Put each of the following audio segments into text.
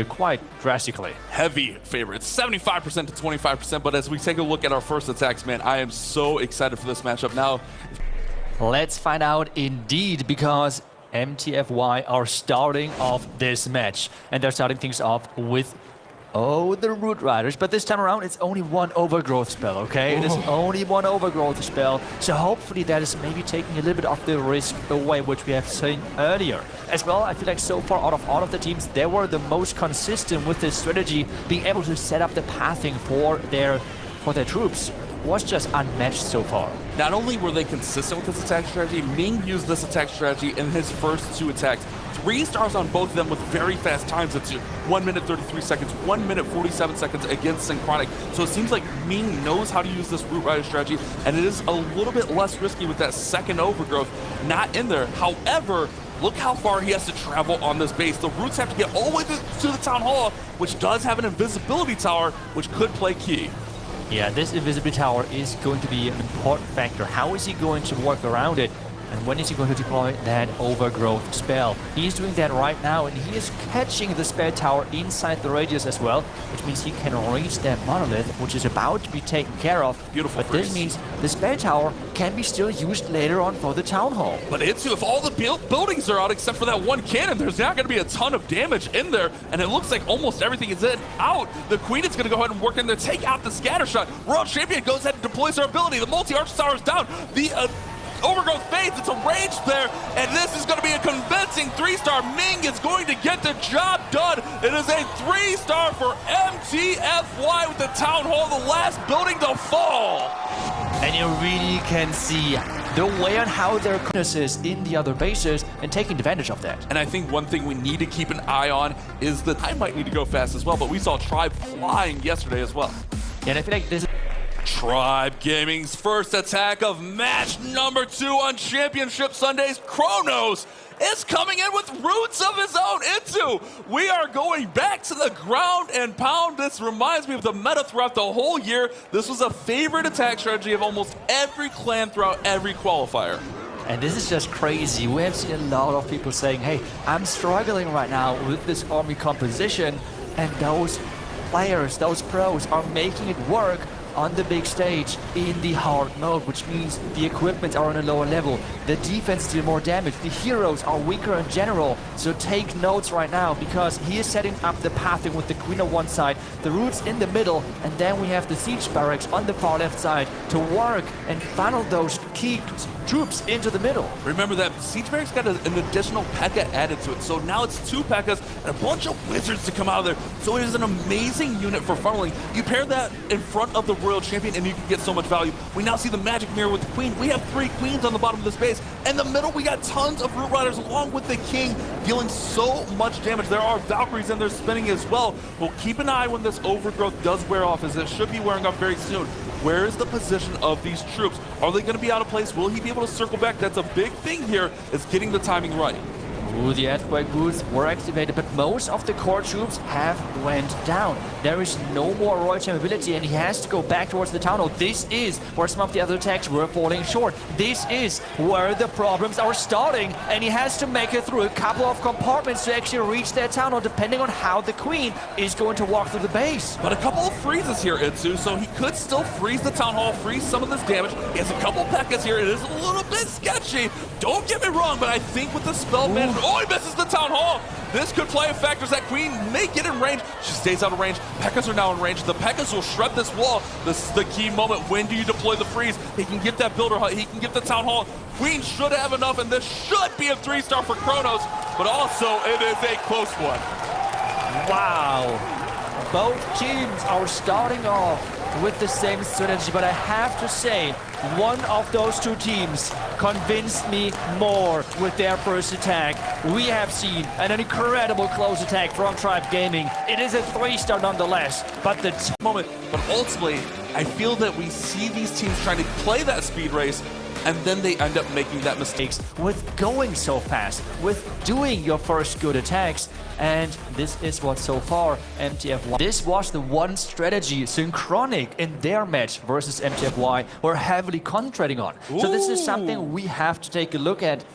here quite drastically. Heavy favorites, 75% to 25%, but as we take a look at our first attacks, man, I am so excited for this matchup now. Let's find out indeed, because M.T.F.Y are starting off this match, and they're starting things off with the Root Riders, but this time around it's only one overgrowth spell, okay? It is only one overgrowth spell, so hopefully that is maybe taking a little bit of the risk away, which we have seen earlier. As well, I feel like so far out of all of the teams, they were the most consistent with this strategy, being able to set up the pathing for their troops was just unmatched so far. Not only were they consistent with this attack strategy, Ming used this attack strategy in his first 2 attacks. 3 stars on both of them with very fast times. It's 1 minute 33 seconds, 1 minute 47 seconds against Synchronic. So it seems like Ming knows how to use this Root Rider strategy, and it is a little bit less risky with that second overgrowth not in there. However, look how far he has to travel on this base. The Roots have to get all the way to the Town Hall, which does have an invisibility tower, which could play key. Yeah, this invisibility tower is going to be an important factor. How is he going to work around it? And when is he going to deploy that overgrowth spell? He's doing that right now, and he is catching the spell tower inside the radius as well, which means he can reach that monolith, which is about to be taken care of. Beautiful. But this means the spell tower can be still used later on for the town hall. But if all the buildings are out except for that one cannon, there's not going to be a ton of damage in there, and it looks like almost everything is out. The Queen is going to go ahead and work in there, take out the scatter shot. World Champion goes ahead and deploys her ability. The multi-arch tower is down. The overgrowth fades, it's a rage there, and this is going to be a convincing 3-star. Ming is going to get the job done. It is a 3-star for M.T.F.Y with the Town Hall, the last building to fall. And you really can see the way on how their Kronos is in the other bases and taking advantage of that. And I think one thing we need to keep an eye on is that I might need to go fast as well, but we saw Tribe flying yesterday as well. Yeah, and I feel like this Tribe Gaming's first attack of match number 2 on Championship Sundays. Kronos is coming in with roots of his own into. We are going back to the ground and pound. This reminds me of the meta throughout the whole year. This was a favorite attack strategy of almost every clan throughout every qualifier. And this is just crazy. We have seen a lot of people saying, hey, I'm struggling right now with this army composition, and those players, those pros are making it work on the big stage in the hard mode, which means the equipment are on a lower level, the defense deal more damage, the heroes are weaker in general. So take notes right now, because he is setting up the pathing with the Queen on one side, the Roots in the middle, and then we have the Siege Barracks on the far left side to work and funnel those key troops into the middle. Remember that Siege Barracks got an additional P.E.K.K.A added to it, so now it's 2 P.E.K.K.As and a bunch of wizards to come out of there. So it is an amazing unit for funneling. You pair that in front of the Royal Champion and you can get so much value. We now see the Magic Mirror with the Queen. We have 3 Queens on the bottom of this base. In the middle, we got tons of Root Riders along with the King dealing so much damage. There are Valkyries in there spinning as well. We'll keep an eye when this overgrowth does wear off, as it should be wearing off very soon. Where is the position of these troops? Are they going to be out of place? Will he be able to circle back? That's a big thing here, is getting the timing right. Ooh, the earthquake boots were activated, but most of the core troops have went down. There is no more Royal Champ ability, and he has to go back towards the town hall. This is where some of the other attacks were falling short. This is where the problems are starting, and he has to make it through a couple of compartments to actually reach that town hall, depending on how the Queen is going to walk through the base. But a couple of freezes here, Itsu, so he could still freeze the town hall, freeze some of this damage. He has a couple P.E.K.K.As here. It is a little bit sketchy. Don't get me wrong, but I think with the spell management, oh, he misses the town hall. This could play a factor as that Queen may get in range. She stays out of range. P.E.K.K.As are now in range. The P.E.K.K.As will shred this wall. This is the key moment. When do you deploy the freeze? He can get that builder hut. He can get the town hall. Queen should have enough, and this should be a 3-star for Kronos, but also it is a close one. Wow. Both teams are starting off with the same strategy, but I have to say, one of those 2 teams convinced me more with their first attack. We have seen an incredible close attack from Tribe Gaming. It is a 3-star nonetheless, but the moment. But ultimately, I feel that we see these teams trying to play that speed race, and then they end up making that mistakes with going so fast, with doing your first good attacks. And this is what so far M.T.F.Y. This was the one strategy Synchronic in their match versus M.T.F.Y. were heavily concentrating on. Ooh. So this is something we have to take a look at.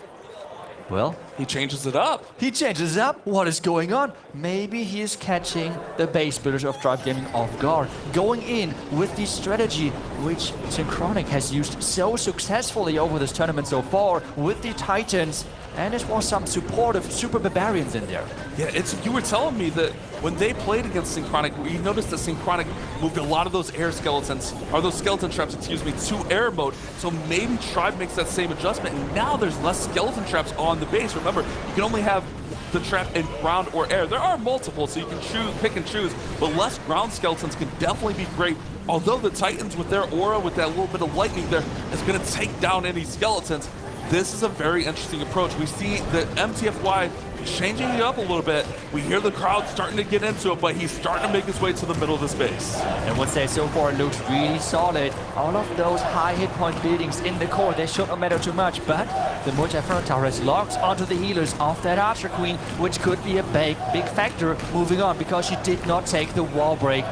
Well, He changes it up. he changes up. What is going on? Maybe he is catching the base builders of Tribe Gaming off guard, going in with the strategy which Synchronic has used so successfully over this tournament so far with the Titans. And there was some supportive Super Barbarians in there. Yeah, you were telling me that when they played against Synchronic, you noticed that Synchronic moved a lot of those air skeletons, or those skeleton traps, excuse me, to air mode. So maybe Tribe makes that same adjustment, and now there's less skeleton traps on the base. Remember, you can only have the trap in ground or air. There are multiple, so you can pick and choose, but less ground skeletons can definitely be great. Although the Titans, with their aura, with that little bit of lightning there, is going to take down any skeletons. This is a very interesting approach. We see that M.T.F.Y changing it up a little bit. We hear the crowd starting to get into it, but he's starting to make his way to the middle of the space. And would say so far it looks really solid. All of those high hit point buildings in the core, they should not matter too much, but the Multi-Inferno Tower has locked onto the healers of that Archer Queen, which could be a big factor moving on, because she did not take the wall break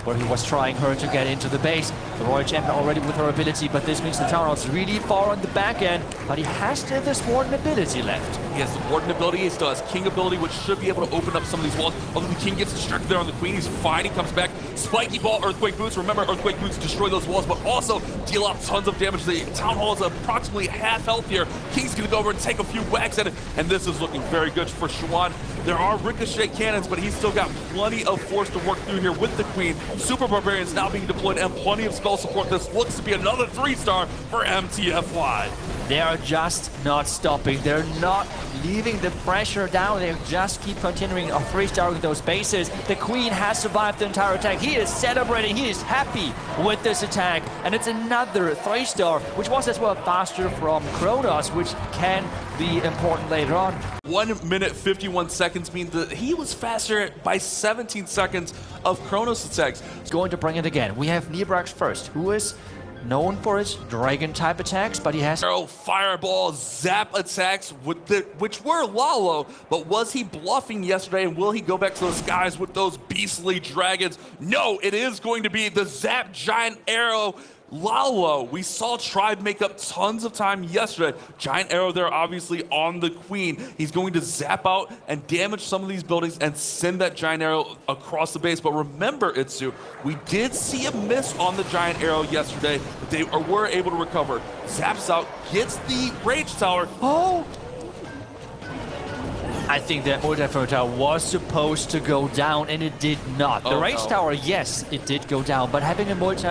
where he was trying her to get into the base. The Royal Champion already with her ability, but this means the Town Hall's really far on the back end, but he has still this Warden ability left. He has the Warden ability, he still has King ability, which should be able to open up some of these walls. Although the King gets distracted there on the Queen, he's fine, he comes back. Spiky Ball, Earthquake Boots. Remember, Earthquake Boots destroy those walls, but also deal out tons of damage. The Town Hall is approximately half health here. King's gonna go over and take a few whacks at it, and this is looking very good for Xuan. There are Ricochet cannons, but he's still got plenty of force to work through here with the Queen. Super Barbarians now being deployed and plenty of spell support. This looks to be another 3-star for M.T.F.Y. They are just not stopping. They're not leaving the pressure down. They just keep continuing of 3-starring those bases. The Queen has survived the entire attack. He is celebrating. He is happy with this attack. And it's another 3-star, which was as well faster from Kronos, which can be important later on. 1 minute 51 seconds means that he was faster by 17 seconds of Kronos attacks. He's going to bring it again. We have Nebrax first, who is known for his dragon type attacks, but he has Arrow, fireball, zap attacks which were Lalo, but was he bluffing yesterday, and will he go back to the skies with those beastly dragons? No, it is going to be the zap giant arrow Lalo. We saw Tribe make up tons of time yesterday. Giant arrow there, obviously on the Queen. He's going to zap out and damage some of these buildings and send that giant arrow across the base. But remember, Itsu, we did see a miss on the giant arrow yesterday, but they were able to recover. Zaps out, gets the Rage Tower. Oh! I think that Multi-Inferno Tower was supposed to go down, and it did not. The Rage Tower, yes, it did go down, but having a Multi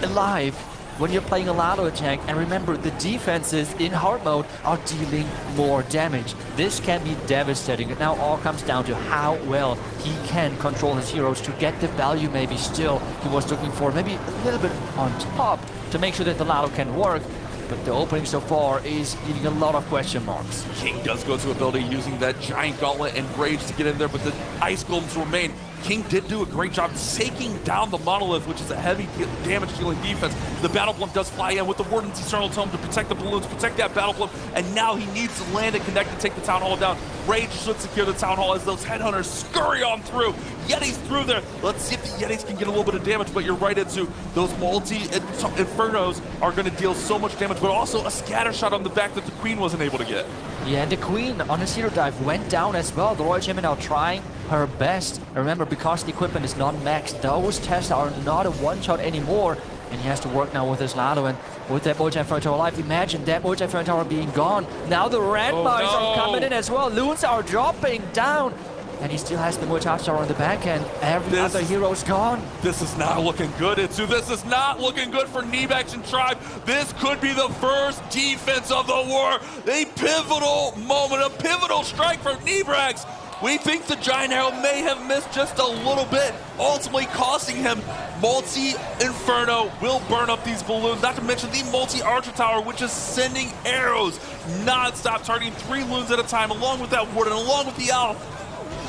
alive when you're playing a Lalo attack, and remember, the defenses in hard mode are dealing more damage. This can be devastating. It now all comes down to how well he can control his heroes to get the value maybe still he was looking for, maybe a little bit on top to make sure that the Lalo can work. But the opening so far is leaving a lot of question marks. King does go to ability using that giant gauntlet and rage to get in there, but the ice golems remain. King did do a great job taking down the monolith, which is a heavy damage dealing defense. The battle blimp does fly in with the Warden's Eternal Tome to protect the balloons, protect that battle blimp, and now he needs to land and connect and take the Town Hall down. Rage should secure the Town Hall as those headhunters scurry on through. Yeti's through there. Let's see if the Yetis can get a little bit of damage, but you're right, Itsu. Those multi-infernos are going to deal so much damage, but also a scatter shot on the back that the Queen wasn't able to get. Yeah, and the Queen on a zero dive went down as well. The Royal Champion now trying her best. Remember, because the equipment is not maxed, those tests are not a one-shot anymore. And he has to work now with his Lalo and with that Multi-Inferno Tower alive. Imagine that Multi-Inferno Tower being gone. Now the red bars are coming in as well. Loons are dropping down. And he still has the Multi-Arch Tower on the back end. Every other hero's gone. This is not looking good, Itsu. This is not looking good for Nebrax and Tribe. This could be the first defense of the war. A pivotal moment, a pivotal strike from Nebrax. We think the Giant Arrow may have missed just a little bit, ultimately costing him. Multi-Inferno will burn up these balloons, not to mention the Multi-Archer Tower, which is sending arrows non-stop, targeting 3 loons at a time, along with that Warden, along with the Owl.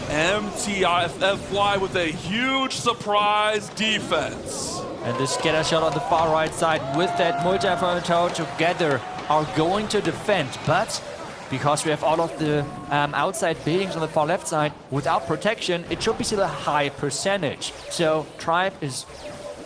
M.T.F.Y with a huge surprise defense. And the scatter shot on the far right side with that Multi-Inferno Tower together are going to defend, but because we have all of the outside buildings on the far left side without protection, it should be still a high percentage. So Tribe is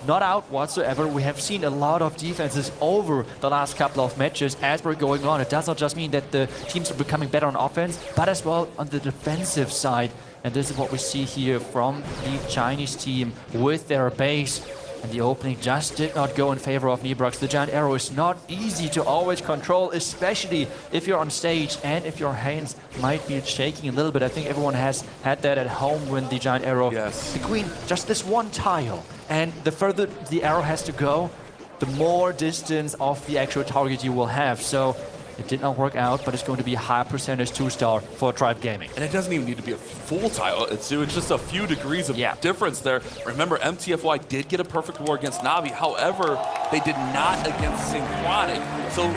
not out whatsoever. We have seen a lot of defenses over the last couple of matches as we're going on. It does not just mean that the teams are becoming better on offense, but as well on the defensive side. And this is what we see here from the Chinese team with their base. And the opening just did not go in favor of Nebrax. The giant arrow is not easy to always control, especially if you're on stage and if your hands might be shaking a little bit. I think everyone has had that at home when the giant arrow. Yes. The queen, just this one tile. And the further the arrow has to go, the more distance of the actual target you will have. So it did not work out, but it's going to be a high percentage 2-star for Tribe Gaming. And it doesn't even need to be a full tile. It's just a few degrees of difference there. Remember, M.T.F.Y did get a perfect war against Navi. However, they did not against Synchronic. So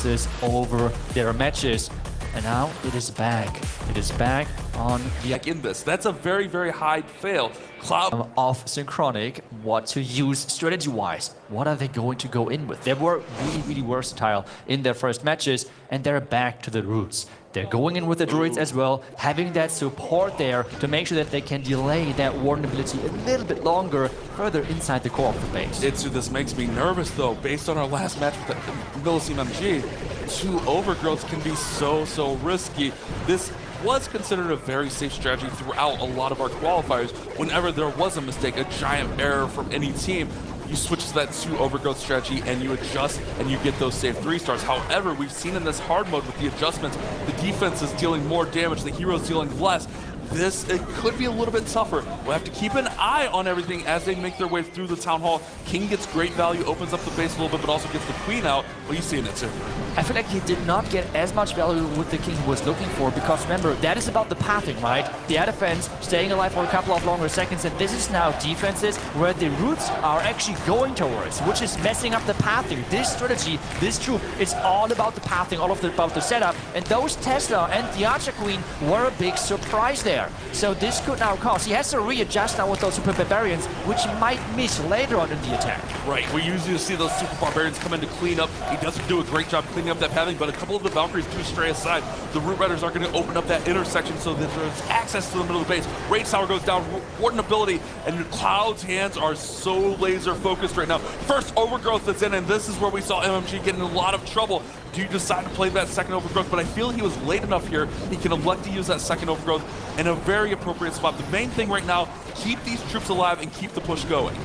this is over their matches. And now it is back. It is back on the in this. That's a very, very high fail. Cloud of Synchronic, what to use strategy-wise. What are they going to go in with? They were really, really versatile in their first matches, and they're back to the roots. They're going in with the druids as well, having that support there to make sure that they can delay that warden ability a little bit longer further inside the core of the base. This makes me nervous though, based on our last match with the Millicene MG. 2 overgrowths can be so risky. This was considered a very safe strategy throughout a lot of our qualifiers. Whenever there was a mistake, a giant error from any team, you switch to that 2 overgrowth strategy and you adjust and you get those safe 3 stars. However, we've seen in this hard mode with the adjustments, the defense is dealing more damage, the heroes dealing less. It could be a little bit tougher. We'll have to keep an eye on everything as they make their way through the Town Hall. King gets great value, opens up the base a little bit, but also gets the Queen out. What are you seeing it, too? I feel like he did not get as much value with the King he was looking for, because remember, that is about the pathing, right? The air defense staying alive for a couple of longer seconds, and this is now defenses where the roots are actually going towards, which is messing up the pathing. This strategy, this troop, is all about the pathing, about the setup, and those Tesla and the Archer Queen were a big surprise there. So this could now cost. He has to readjust now with those Super Barbarians, which he might miss later on in the attack. Right, we usually see those Super Barbarians come in to clean up. He doesn't do a great job cleaning up that pathing, but a couple of the Valkyries do stray aside. The Root Riders are going to open up that intersection so that there's access to the middle of the base. Rage Tower goes down, Warden ability, and Cloud's hands are so laser focused right now. First overgrowth that's in, and this is where we saw MMG get in a lot of trouble. Do you decide to play that second overgrowth? But I feel he was late enough here. He can elect to use that second overgrowth in a very appropriate spot. The main thing right now, keep these troops alive and keep the push going.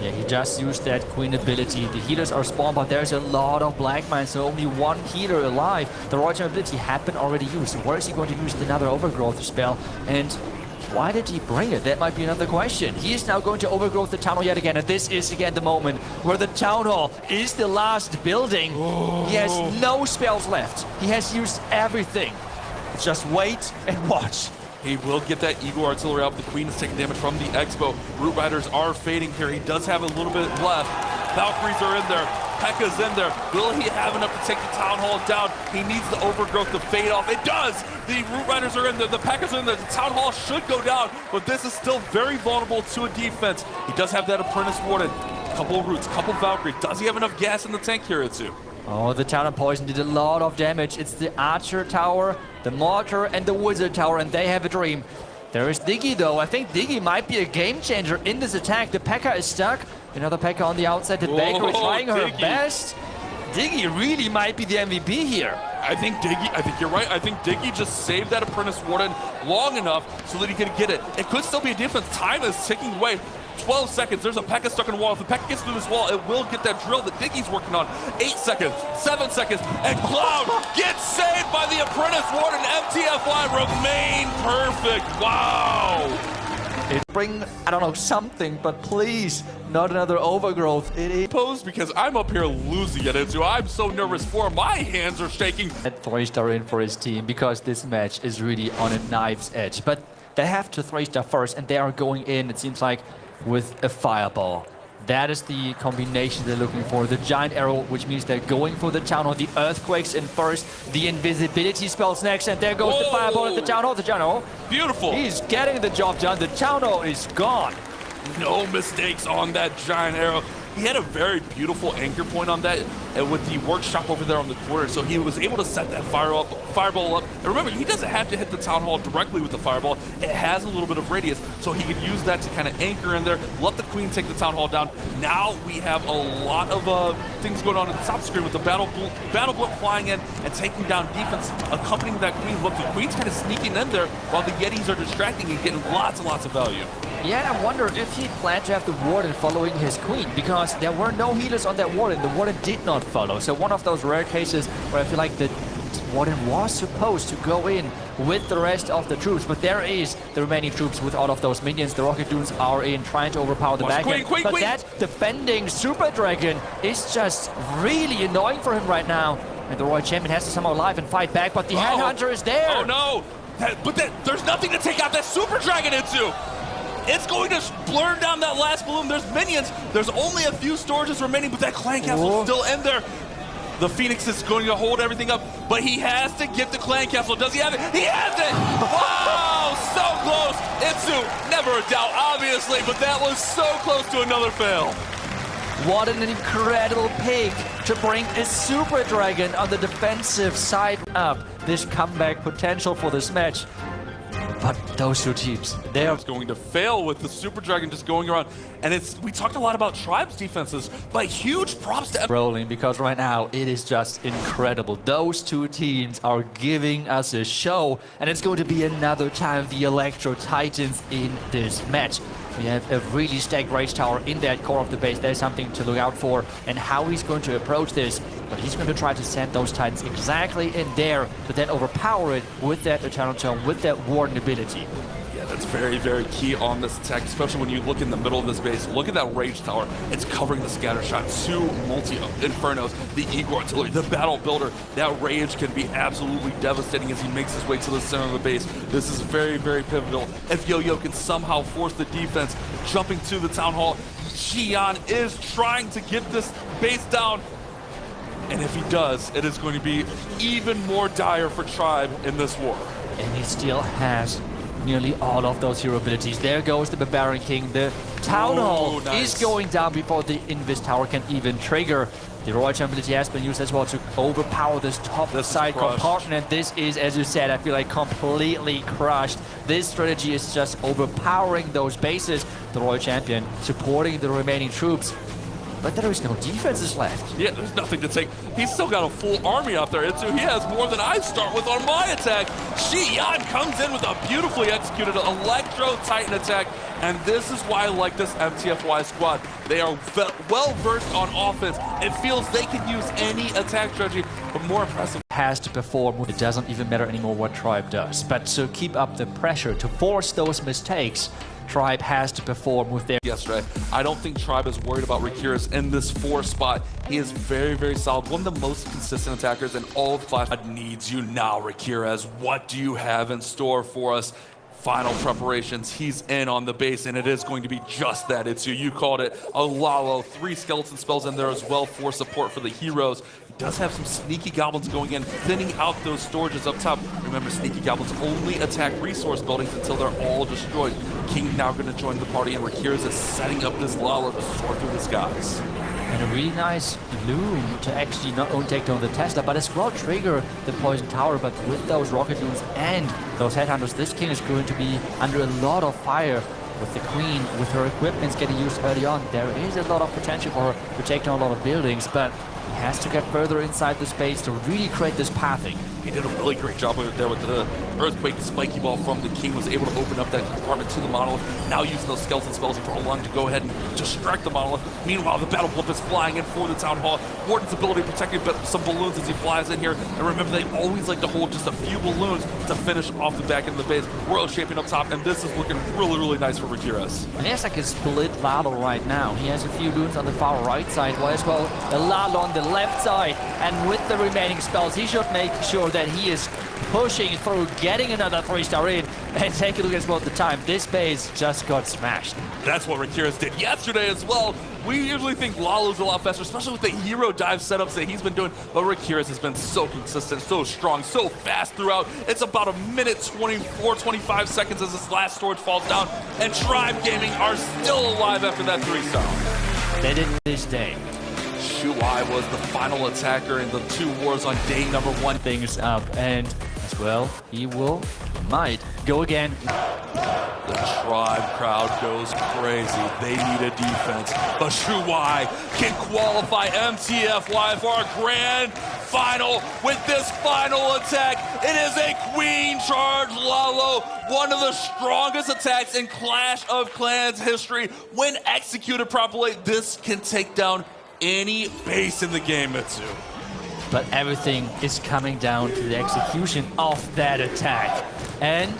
Yeah, he just used that Queen ability. The healers are spawned, but there's a lot of Black Mines, so only one healer alive. The Roger ability had been already used. Where is he going to use another overgrowth spell? And why did he bring it? That might be another question. He is now going to overgrowth the Town Hall yet again, and this is again the moment where the Town Hall is the last building. Oh. He has no spells left. He has used everything. Just wait and watch. He will get that Eagle Artillery out. The Queen is taking damage from the Expo. Root Riders are fading here. He does have a little bit left. Valkyries are in there. P.E.K.K.A.'s in there. Will he have enough to take the Town Hall down? He needs the overgrowth to fade off. It does! The Root Riders are in there. The P.E.K.K.A.'s are in there. The Town Hall should go down, but this is still very vulnerable to a defense. He does have that Apprentice Warden. Couple of Roots, couple of Valkyries. Does he have enough gas in the tank here, Itsu? Oh, the Town of Poison did a lot of damage. It's the Archer Tower, the Mortar, and the Wizard Tower, and they have a dream. There is Diggy, though. I think Diggy might be a game changer in this attack. The P.E.K.K.A. is stuck. Another P.E.K.K.A. on the outside. The Baker is trying her best. Diggy really might be the MVP here. I think you're right. I think Diggy just saved that Apprentice Warden long enough so that he could get it. It could still be a defense. Time is ticking away. 12 seconds. There's a P.E.K.K.A. stuck in the wall. If the P.E.K.K.A. gets through this wall, it will get that drill that Diggy's working on. 8 seconds, 7 seconds, and Cloud gets saved by the Apprentice Warden. M.T.F.Y remain perfect. Wow. Bring, I don't know, something, but please, not another overgrowth. It is posed because I'm up here losing it. I'm so nervous for him. My hands are shaking. At 3-star in for his team because this match is really on a knife's edge. But they have to 3-star first, and they are going in, it seems like, with a fireball. That is the combination they're looking for. The giant arrow, which means they're going for the Town Hall. The earthquakes in first, the invisibility spells next, and there goes the fireball at the Town Hall. The Town Hall. Beautiful. He's getting the job done. The Town Hall is gone. No mistakes on that giant arrow. He had a very beautiful anchor point on that. with the workshop over there on the corner, so he was able to set that fireball up. And remember, he doesn't have to hit the town hall directly with the fireball. It has a little bit of radius, so he could use that to kind of anchor in there, let the queen take the town hall down. Now we have a lot of things going on at the top screen with the battle blimp flying in and taking down defense, accompanying that queen. Look, the queen's kind of sneaking in there while the Yetis are distracting and getting lots and lots of value. Yeah, I wonder if he planned to have the Warden following his queen, because there were no healers on that Warden. The Warden did not follow. So one of those rare cases where I feel like the Warden was supposed to go in with the rest of the troops, but there is the remaining troops with all of those minions. The Rocket Dunes are in, trying to overpower the back end. But that defending Super Dragon is just really annoying for him right now. And the Royal Champion has to somehow live and fight back, but the Headhunter is there. Oh no! There's nothing to take out that Super Dragon into! It's going to blur down that last balloon. There's minions. There's only a few storages remaining, but that clan castle is still in there. The Phoenix is going to hold everything up, but he has to get the clan castle. Does he have it? He has it! Wow, so close. Itsu, never a doubt, obviously, but that was so close to another fail. What an incredible pick to bring a Super Dragon on the defensive side up. This comeback potential for this match. But those two teams, they're going to fail with the Super Dragon just going around. And we talked a lot about Tribe's defenses, but huge props to rolling, because right now it is just incredible. Those two teams are giving us a show, and it's going to be another time the Electro Titans in this match. We have a really stacked Rage Tower in that core of the base. There's something to look out for, and how he's going to approach this. But he's going to try to send those Titans exactly in there, but then overpower it with that Eternal Tome, with that Warden ability. Yeah, that's very, very key on this attack, especially when you look in the middle of this base. Look at that Rage Tower. It's covering the Scatter Shot, 2 multi-Infernos, the Eagle Artillery, the Battle Builder. That Rage can be absolutely devastating as he makes his way to the center of the base. This is very, very pivotal. If Yo-Yo can somehow force the defense, jumping to the Town Hall, XiYan is trying to get this base down. And if he does, it is going to be even more dire for Tribe in this war. And he still has nearly all of those hero abilities. There goes the Barbarian King. The Town Hall is going down before the Invis Tower can even trigger. The Royal Champion ability has been used as well to overpower this top side compartment. This is, as you said, I feel like completely crushed. This strategy is just overpowering those bases. The Royal Champion supporting the remaining troops. But there is no defenses left. Yeah, there's nothing to take. He's still got a full army out there. He has more than I start with on my attack. XiYan comes in with a beautifully executed Electro Titan attack. And this is why I like this M.T.F.Y squad. They are well-versed on offense. It feels they can use any attack strategy, but more impressive. Has to perform. It doesn't even matter anymore what Tribe does. But to keep up the pressure, to force those mistakes, Tribe has to perform with their... Yesterday, I don't think Tribe is worried about Riqirez in this 4 spot. He is very, very solid. One of the most consistent attackers in all of Clash. Needs you now, Riqirez. What do you have in store for us? Final preparations. He's in on the base, and it is going to be just that. You called it. A Lalo, 3 skeleton spells in there as well for support for the heroes. He does have some sneaky goblins going in, thinning out those storages up top. Remember, sneaky goblins only attack resource buildings until they're all destroyed. King now going to join the party, and Riqirez is setting up this Lalo to soar through the skies. And a really nice Loom to actually not only take down the Tesla, but as well trigger the Poison Tower. But with those Rocket Dunes and those Headhunters, this King is going to be under a lot of fire. With the Queen, with her equipments getting used early on, there is a lot of potential for her to take down a lot of buildings, but he has to get further inside the space to really create this pathing. He did a really great job there with the Earthquake Spiky Ball from the King, was able to open up that compartment to the Monolith, now using those skeleton spells for Prolong to go ahead and distract the Monolith. Meanwhile, the Battle Blimp is flying in for the Town Hall. Warden's ability to protect some balloons as he flies in here. And remember, they always like to hold just a few balloons to finish off the back end of the base. Royal Champion up top, and this is looking really, really nice for Riqirez. And he has like a split Lalo right now. He has a few balloons on the far right side, while as well a Lalo on the left side. And with the remaining spells, he should make sure that he is pushing through, getting another 3-star in, and take a look as well at the time. This base just got smashed. That's what Riqirez did yesterday as well. We usually think Lalo's a lot faster, especially with the hero dive setups that he's been doing, but Riqirez has been so consistent, so strong, so fast throughout. It's about a minute 24, 25 seconds as this last storage falls down, and Tribe Gaming are still alive after that 3-star. They did this day. Shuai was the final attacker in the 2 wars on day number 1. Things up, and as well, he might go again. The Tribe crowd goes crazy. They need a defense. But Shuai can qualify M.T.F.Y for a grand final with this final attack. It is a Queen Charge Lalo, one of the strongest attacks in Clash of Clans history. When executed properly, this can take down any base in the game, Mitsu. But everything is coming down to the execution of that attack. And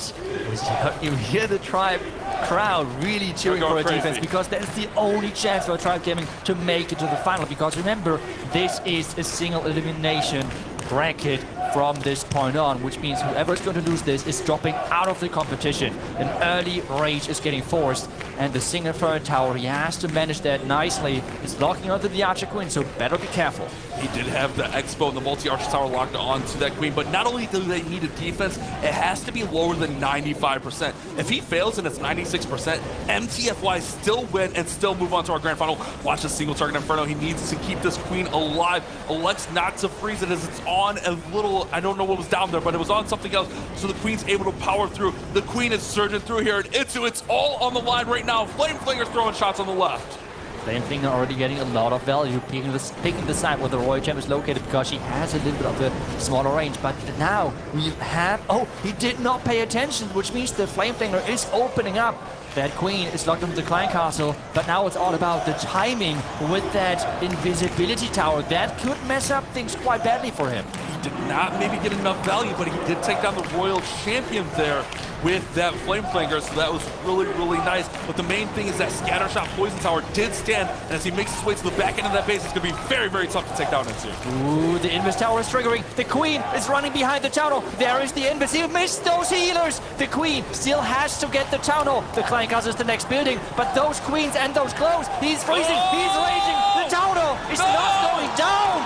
you hear the Tribe crowd really cheering for a defense, because that is the only chance for Tribe Gaming to make it to the final. Because remember, this is a single elimination bracket from this point on, which means whoever is going to lose this is dropping out of the competition. An early rage is getting forced, and the single third tower, he has to manage that nicely. He's locking onto the Archer Queen, so better be careful. He did have the Expo and the multi-archer tower locked onto that Queen, but not only do they need a defense, it has to be lower than 95%. If he fails and it's 96%, M.T.F.Y still win and still move on to our grand final. Watch the single target Inferno. He needs to keep this Queen alive. Elects not to freeze it as it's on a little, I don't know what was down there, but it was on something else, so the Queen's able to power through. The Queen is surging through here, and it's all on the line right now. Flame Flinger's throwing shots on the left. Flame already getting a lot of value, picking the side where the Royal Champ is located, because she has a little bit of a smaller range. But now we have, oh, he did not pay attention, which means the Flame Flinger is opening up. That Queen is locked into the Clan Castle, but now it's all about the timing with that invisibility tower. That could mess up things quite badly for him. He did not maybe get enough value, but he did take down the Royal Champion there with that Flame Flinger, so that was really, really nice. But the main thing is that Scattershot Poison Tower did stand, and as he makes his way to the back end of that base, it's going to be very, very tough to take down into. Ooh, the Invis Tower is triggering. The Queen is running behind the Town Hall. There is the Invis. He missed those healers. The Queen still has to get the Town Hall. The Clan Castle is the next building, but those Queens and those close. He's freezing. He's raging. The Town Hall is not going down.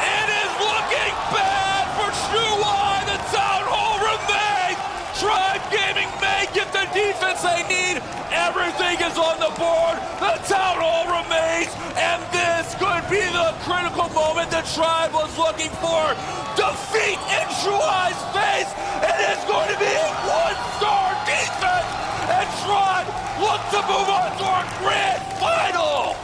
It is looking bad for Shuai. The Town Hall remains. Tribe Gaming may get the defense they need. Everything is on the board. The Town Hall remains, and this could be the critical moment the Tribe was looking for. Defeat in Shuai's face. It is going to be a 1-star defense, and Tribe look to move on to our grand final.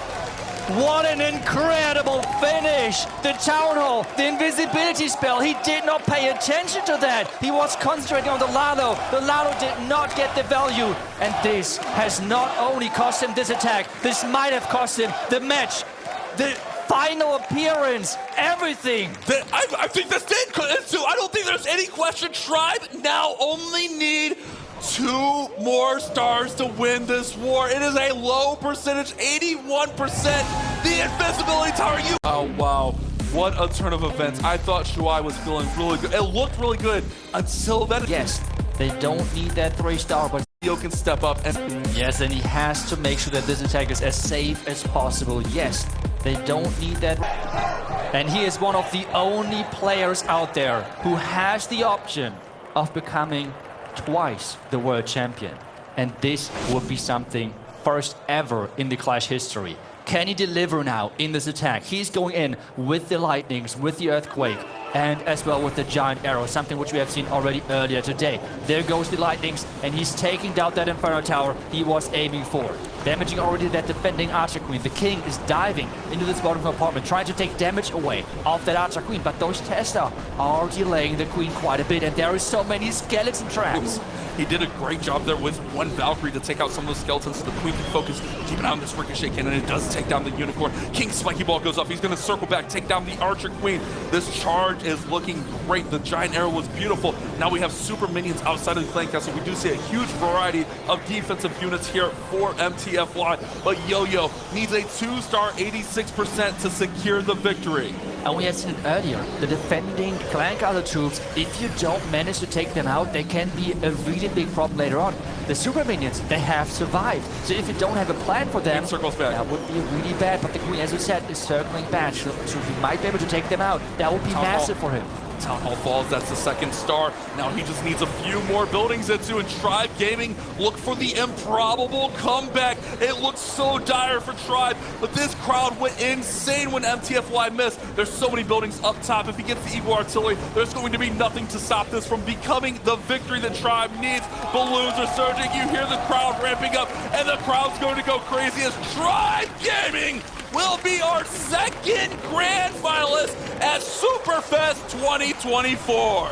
What an incredible finish! The Town Hall, the invisibility spell, he did not pay attention to that. He was concentrating on the Lalo. The Lalo did not get the value. And this has not only cost him this attack, this might have cost him the match, the final appearance, everything. I think this did. I don't think there's any question. Tribe now only need 2 more stars to win this war. It is a low percentage, 81%. The invisibility tower. Oh, wow. What a turn of events. I thought Shuai was feeling really good. It looked really good until then. Yes, they don't need that 3-star, but Leo can step up and yes, and he has to make sure that this attack is as safe as possible. Yes, they don't need that. And he is one of the only players out there who has the option of becoming twice the world champion. And this would be something first ever in the Clash history. Can he deliver now in this attack? He's going in with the lightnings, with the earthquake, and as well with the giant arrow, something which we have seen already earlier today. There goes the lightnings, and he's taking down that Inferno Tower he was aiming for. Damaging already that defending Archer Queen. The King is diving into this bottom compartment, trying to take damage away of that Archer Queen, but those Tesla are delaying the Queen quite a bit, and there is so many skeleton traps. He did a great job there with 1 Valkyrie to take out some of those skeletons so the Queen can focus, keep an eye on this Ricochet cannon, and it does take down the Unicorn. King's Spiky Ball goes off. He's going to circle back, take down the Archer Queen. This charge is looking great. The Giant Arrow was beautiful. Now we have super minions outside of the Clan Castle. We do see a huge variety of defensive units here for M.T.F.Y, but Yo-Yo needs a 2-star 86% to secure the victory. And we have seen it earlier, the defending Clan Castle troops, if you don't manage to take them out, they can be a really big problem later on. The super minions, they have survived. So if you don't have a plan for them, circles back. That would be really bad. But the Queen, as you said, is circling back. So he might be able to take them out. That would be massive for him. Town Hall Falls, that's the second star. Now he just needs a few more buildings into, and Tribe Gaming look for the improbable comeback. It looks so dire for Tribe, but this crowd went insane when M.T.F.Y missed. There's so many buildings up top. If he gets the Eagle Artillery, there's going to be nothing to stop this from becoming the victory that Tribe needs. Balloons are surging. You hear the crowd ramping up, and the crowd's going to go crazy as Tribe Gaming will be our second grand finalist at Superfest 2024.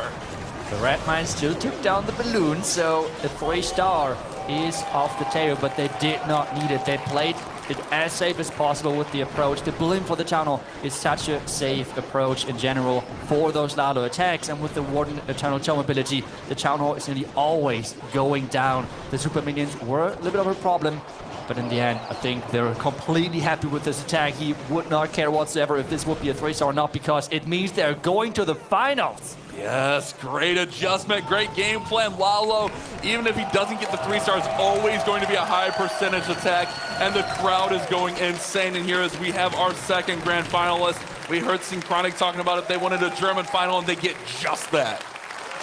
The Red Mine still took down the balloon, so the 3-star is off the table, but they did not need it. They played it as safe as possible with the approach. The balloon for the Town Hall is such a safe approach in general for those Lalo attacks, and with the Warden Eternal Tome ability, the Town Hall is nearly always going down. The Super Minions were a little bit of a problem, but in the end, I think they're completely happy with this attack. He would not care whatsoever if this would be a 3-star or not, because it means they're going to the finals. Yes, great adjustment, great game plan. Lalo, even if he doesn't get the 3 stars, always going to be a high percentage attack, and the crowd is going insane. And here as we have our second grand finalist, we heard Synchronic talking about it. They wanted a German final, and they get just that.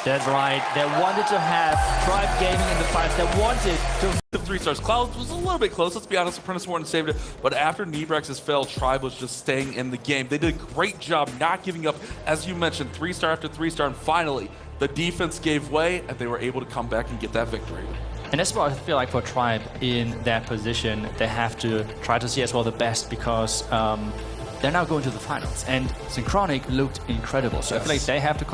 That's right. They wanted to have Tribe Gaming in the finals. They wanted to... The 3 stars. Clouds was a little bit close, let's be honest. Apprentice Warden saved it, but after Nebrax's fail, Tribe was just staying in the game. They did a great job not giving up. As you mentioned, 3-star after 3-star, and finally, the defense gave way, and they were able to come back and get that victory. And that's what I feel like for Tribe in that position. They have to try to see as well the best, because they're now going to the finals, and Synchronic looked incredible. So I feel like they have to